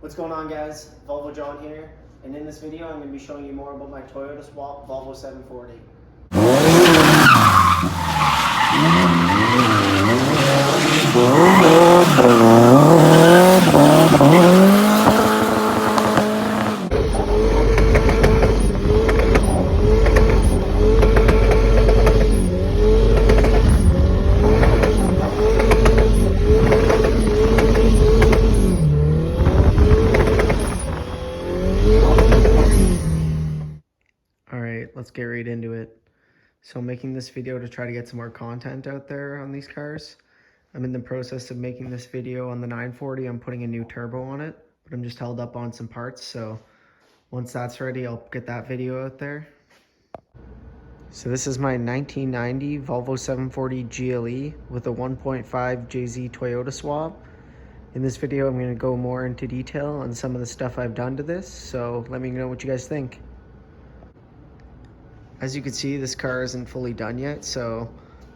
What's going on, guys? Volvo John here, and in this video I'm going to be showing you more about my Toyota swap Volvo 740. Alright, let's get right into it. So I'm making this video to try to get some more content out there on these cars. I'm in the process of making this video on the 940. I'm putting a new turbo on it, but I'm just held up on some parts, so once that's ready, I'll get that video out there. So this is my 1990 Volvo 740 GLE with a 1.5 JZ Toyota swap. In this video, I'm going to go more into detail on some of the stuff I've done to this, so let me know what you guys think. As you can see, this car isn't fully done yet, so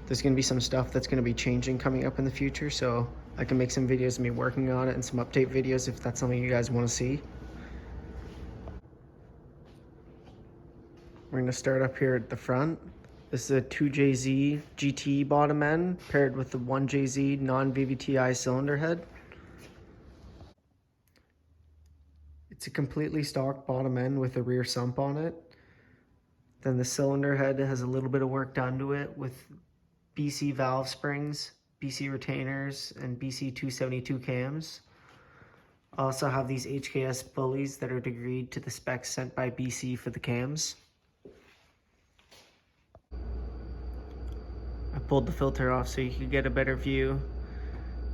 there's going to be some stuff that's going to be changing coming up in the future, so I can make some videos of me working on it and some update videos if that's something you guys want to see. We're going to start up here at the front. This is a 2JZ GT bottom end paired with the 1JZ non-VVTi cylinder head. It's a completely stock bottom end with a rear sump on it. Then the cylinder head has a little bit of work done to it with BC valve springs, BC retainers, and BC 272 cams. I also have these HKS pulleys that are degreed to the specs sent by BC for the cams. I pulled the filter off so you could get a better view.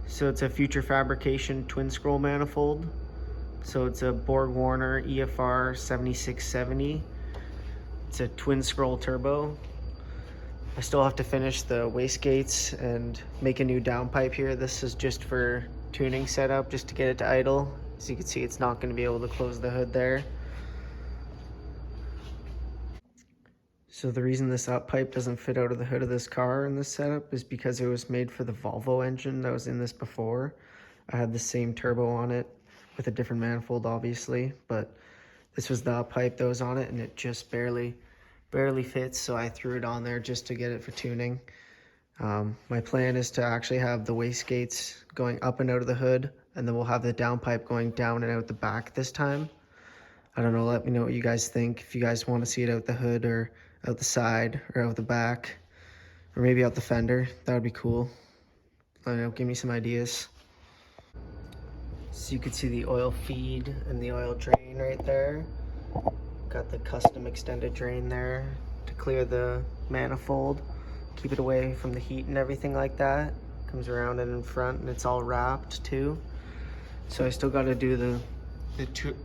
So it's a Future Fabrication twin scroll manifold. So it's a Borg-Warner EFR 7670. It's a twin scroll turbo. I still have to finish the wastegates and make a new downpipe here. This is just for tuning setup, just to get it to idle. As you can see, it's not going to be able to close the hood there. So the reason this up pipe doesn't fit out of the hood of this car in this setup is because it was made for the Volvo engine that was in this before. I had the same turbo on it with a different manifold, obviously, but this was the up pipe that was on it, and it just barely fits, so I threw it on there just to get it for tuning. My plan is to actually have the wastegates going up and out of the hood, and then we'll have the downpipe going down and out the back this time. I don't know, let me know what you guys think. If you guys want to see it out the hood or out the side or out the back, or maybe out the fender, that would be cool. I don't know, give me some ideas. So you can see the oil feed and the oil drain right there. Got the custom extended drain there to clear the manifold, keep it away from the heat and everything like that. Comes around and in front, and it's all wrapped too. So I still got to do the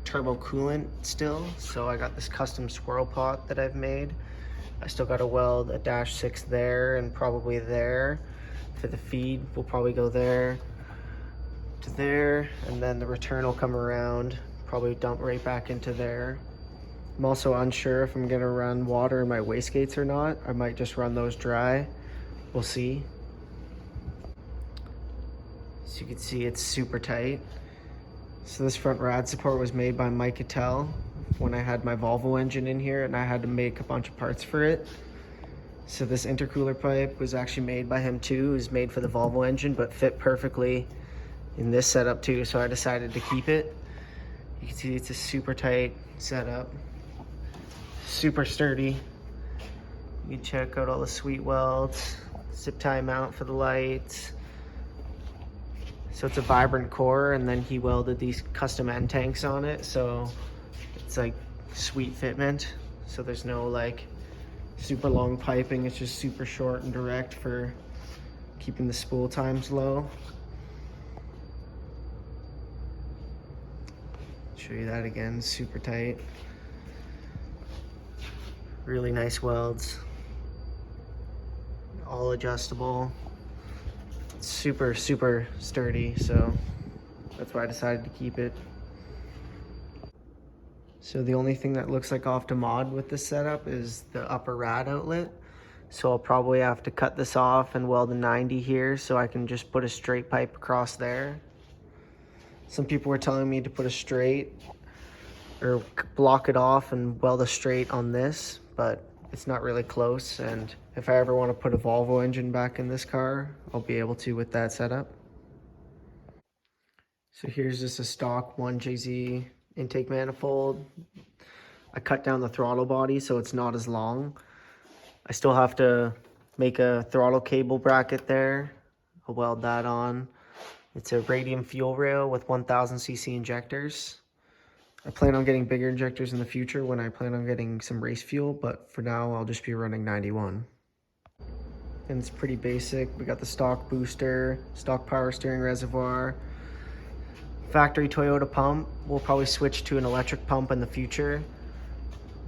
turbo coolant still. So I got this custom swirl pot that I've made. I still got to weld a -6 there and probably there. For the feed, we'll probably go there to there, and then the return will come around, probably dump right back into there. I'm also unsure if I'm gonna run water in my wastegates or not. I might just run those dry. We'll see. So you can see it's super tight. So this front rad support was made by Mike Attell when I had my Volvo engine in here, and I had to make a bunch of parts for it. So this intercooler pipe was actually made by him too. It was made for the Volvo engine, but fit perfectly in this setup too, so I decided to keep it. You can see it's a super tight setup, super sturdy. You can check out all the sweet welds, zip tie mount for the lights. So it's a vibrant core, and then he welded these custom end tanks on it, so it's like sweet fitment. So there's no like super long piping, it's just super short and direct for keeping the spool times low. Show you that again, super tight. Really nice welds. All adjustable. Super sturdy, so that's why I decided to keep it. So the only thing that looks like off to mod with this setup is the upper rad outlet. So I'll probably have to cut this off and weld a 90 here so I can just put a straight pipe across there. Some people were telling me to put a straight or block it off and weld a straight on this, but it's not really close. And if I ever want to put a Volvo engine back in this car, I'll be able to with that setup. So here's just a stock 1JZ intake manifold. I cut down the throttle body so it's not as long. I still have to make a throttle cable bracket there. I'll weld that on. It's a radium fuel rail with 1000cc injectors. I plan on getting bigger injectors in the future when I plan on getting some race fuel, but for now I'll just be running 91. And it's pretty basic. We got the stock booster, stock power steering reservoir, factory Toyota pump. We'll probably switch to an electric pump in the future.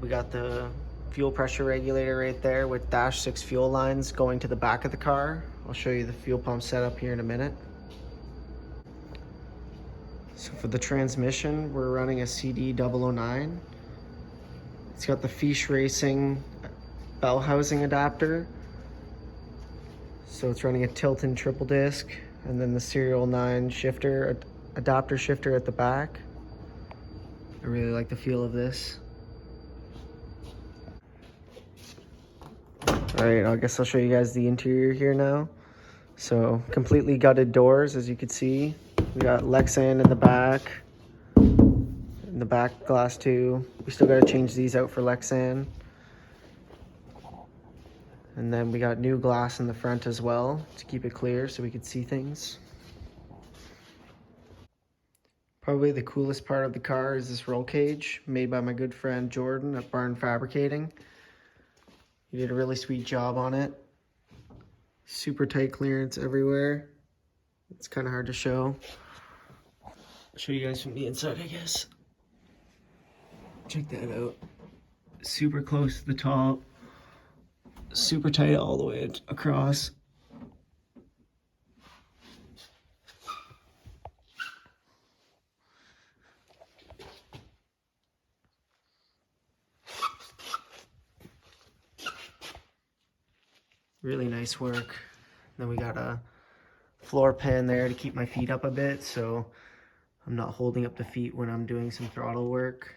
We got the fuel pressure regulator right there with -6 fuel lines going to the back of the car. I'll show you the fuel pump setup here in a minute. So for the transmission, we're running a CD009. It's got the Fish Racing bell housing adapter. So it's running a Tilton triple disc, and then the Serial 9 shifter, adapter shifter at the back. I really like the feel of this. All right, I guess I'll show you guys the interior here now. So completely gutted doors, as you can see. We got Lexan in the back glass too. We still got to change these out for Lexan. And then we got new glass in the front as well to keep it clear so we could see things. Probably the coolest part of the car is this roll cage made by my good friend Jordan at Barn Fabricating. He did a really sweet job on it. Super tight clearance everywhere. It's kind of hard to show. I'll show you guys from the inside, I guess. Check that out. Super close to the top. Super tight all the way across. Really nice work. Then we got a floor pan there to keep my feet up a bit so I'm not holding up the feet when I'm doing some throttle work.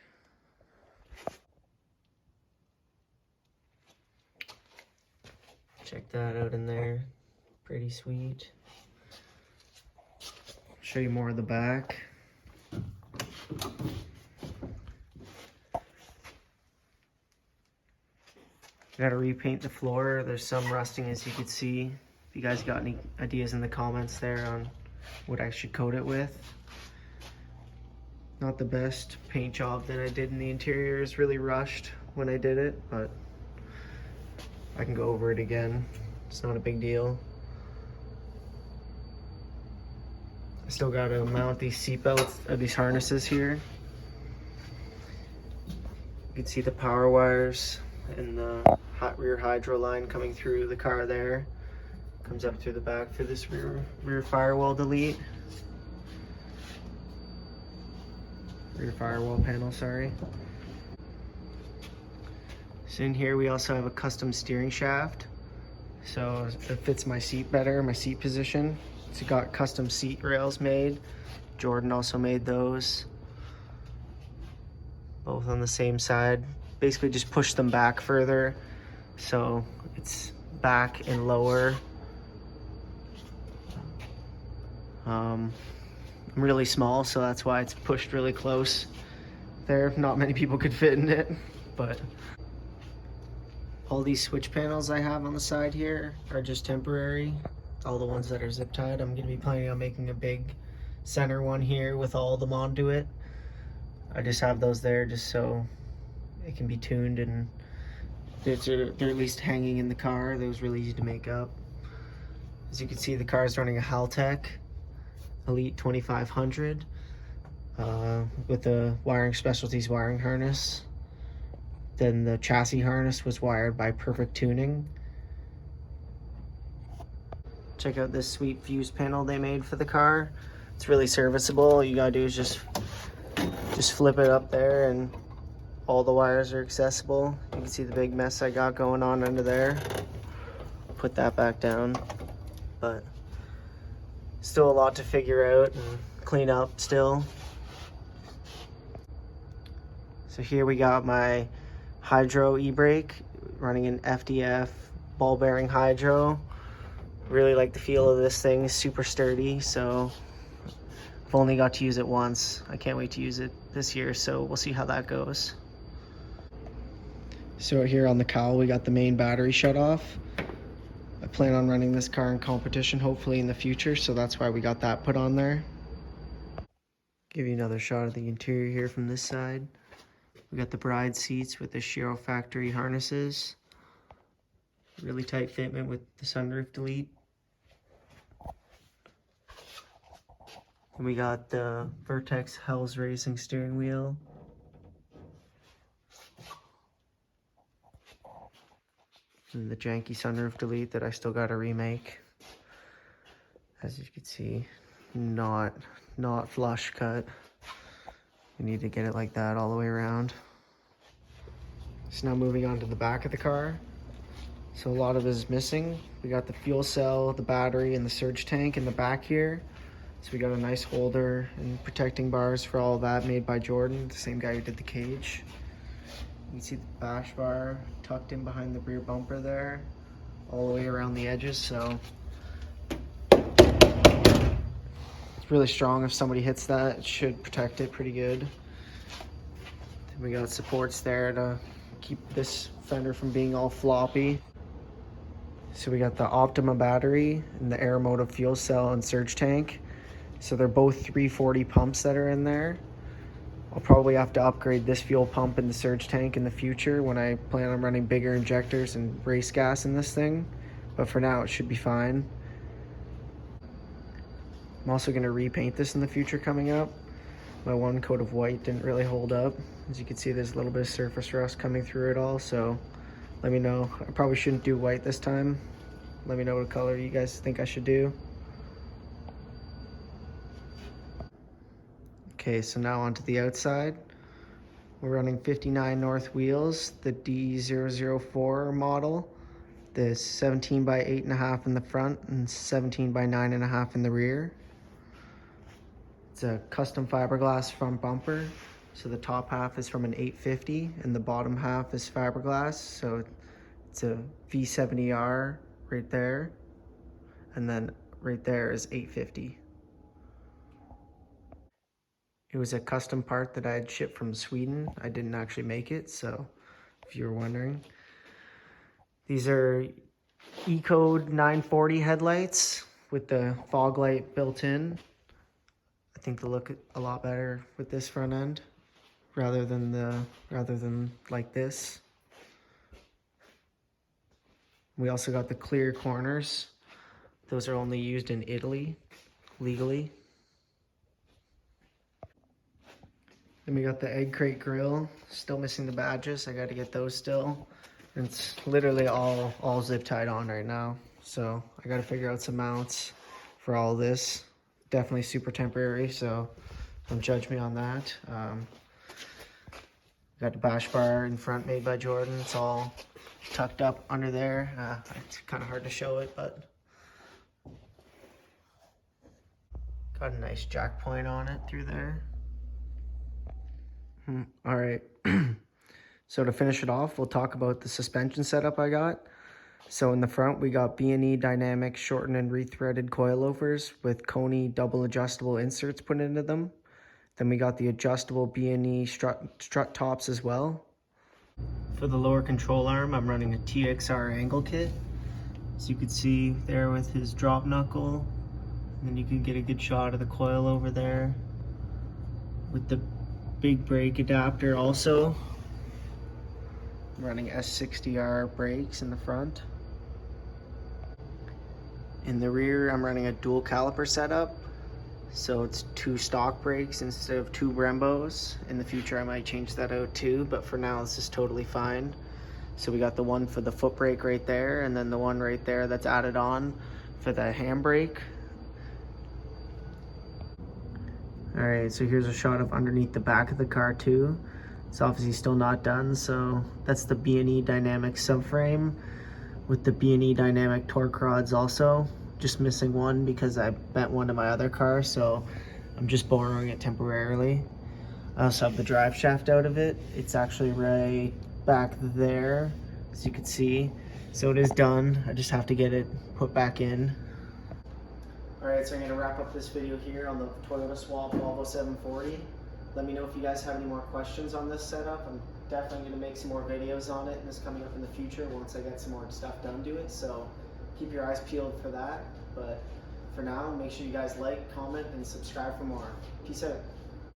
Check that out in there. Pretty sweet. Show you more of the back. Gotta repaint the floor. There's some rusting, as you can see. If you guys got any ideas in the comments there on what I should coat it with. Not the best paint job that I did in the interior. It's really rushed when I did it, but I can go over it again. It's not a big deal. I still gotta mount these seat belts, these harnesses here. You can see the power wires and the hot rear hydro line coming through the car there. Comes up through the back for this rear firewall delete. Rear firewall panel, sorry. So in here we also have a custom steering shaft. So it fits my seat better, my seat position. It's got custom seat rails made. Jordan also made those. Both on the same side. Basically just push them back further so it's back and lower. I'm really small, so that's why it's pushed really close there. Not many people could fit in it, but all these switch panels I have on the side here are just temporary. All the ones that are zip tied. I'm gonna be planning on making a big center one here with all of them onto it. I just have those there just so it can be tuned, and they're at least hanging in the car. That was really easy to make up. As you can see, the car is running a Haltech Elite 2500 with a Wiring Specialties wiring harness. Then the chassis harness was wired by Perfect Tuning. Check out this sweet fuse panel they made for the car. It's really serviceable. All you gotta do is just flip it up there and all the wires are accessible. You can see the big mess I got going on under there. Put that back down, but still a lot to figure out, and clean up still. So here we got my hydro e-brake, running an FDF ball bearing hydro. Really like the feel of this thing, it's super sturdy, so I've only got to use it once. I can't wait to use it this year, so we'll see how that goes. So here on the cowl, we got the main battery shut off. I plan on running this car in competition hopefully in the future, so that's why we got that put on there. Give you another shot of the interior here from this side. We got the bride seats with the Shiro factory harnesses. Really tight fitment with the sunroof delete. And we got the Vertex Hells Racing steering wheel. And the janky sunroof delete that I still gotta remake. As you can see, not flush cut. You need to get it like that all the way around. So now moving on to the back of the car. So a lot of it is missing. We got the fuel cell, the battery, and the surge tank in the back here. So we got a nice holder and protecting bars for all of that, made by Jordan, the same guy who did the cage. You can see the bash bar tucked in behind the rear bumper there, all the way around the edges, so it's really strong. If somebody hits that, it should protect it pretty good. Then we got supports there to keep this fender from being all floppy. So we got the Optima battery and the Aeromotive fuel cell and surge tank. So they're both 340 pumps that are in there. I'll probably have to upgrade this fuel pump and the surge tank in the future when I plan on running bigger injectors and race gas in this thing. But for now, it should be fine. I'm also going to repaint this in the future coming up. My one coat of white didn't really hold up. As you can see, there's a little bit of surface rust coming through it all, so let me know. I probably shouldn't do white this time. Let me know what color you guys think I should do. Okay, so now onto the outside. We're running 59 North wheels, the D004 model. The 17 by 8.5 in the front and 17 by 9.5 in the rear. It's a custom fiberglass front bumper. So the top half is from an 850 and the bottom half is fiberglass. So it's a V70R right there. And then right there is 850. It was a custom part that I had shipped from Sweden. I didn't actually make it, so if you were wondering. These are E-Code 940 headlights with the fog light built in. I think they look a lot better with this front end rather than like this. We also got the clear corners. Those are only used in Italy legally. Then we got the egg crate grill, still missing the badges. I got to get those still. And it's literally all zip tied on right now. So I got to figure out some mounts for all this. Definitely super temporary, so don't judge me on that. Got the bash bar in front made by Jordan. It's all tucked up under there. It's kind of hard to show it, but got a nice jack point on it through there. All right, so to finish it off, we'll talk about the suspension setup I got. So in the front, we got B&E Dynamic shortened and rethreaded coilovers with Coney double adjustable inserts put into them. Then we got the adjustable B&E strut tops as well. For the lower control arm, I'm running a TXR angle kit. So you can see there with his drop knuckle, and then you can get a good shot of the coil over there with the big brake adapter also. I'm running S60R brakes in the front. In the rear, I'm running a dual caliper setup. So it's 2 stock brakes instead of 2 Brembos. In the future, I might change that out too, but for now, this is totally fine. So we got the one for the foot brake right there, and then the one right there that's added on for the handbrake. All right, so here's a shot of underneath the back of the car too. It's obviously still not done, so that's the B&E Dynamic subframe with the B&E Dynamic torque rods also. Just missing one because I bent one to my other car, so I'm just borrowing it temporarily. I also have the drive shaft out of it. It's actually right back there, as you can see. So it is done. I just have to get it put back in. Alright, so I'm going to wrap up this video here on the Toyota Swap Volvo 740. Let me know if you guys have any more questions on this setup. I'm definitely going to make some more videos on it, and this coming up in the future once I get some more stuff done to it. So keep your eyes peeled for that. But for now, make sure you guys like, comment, and subscribe for more. Peace out.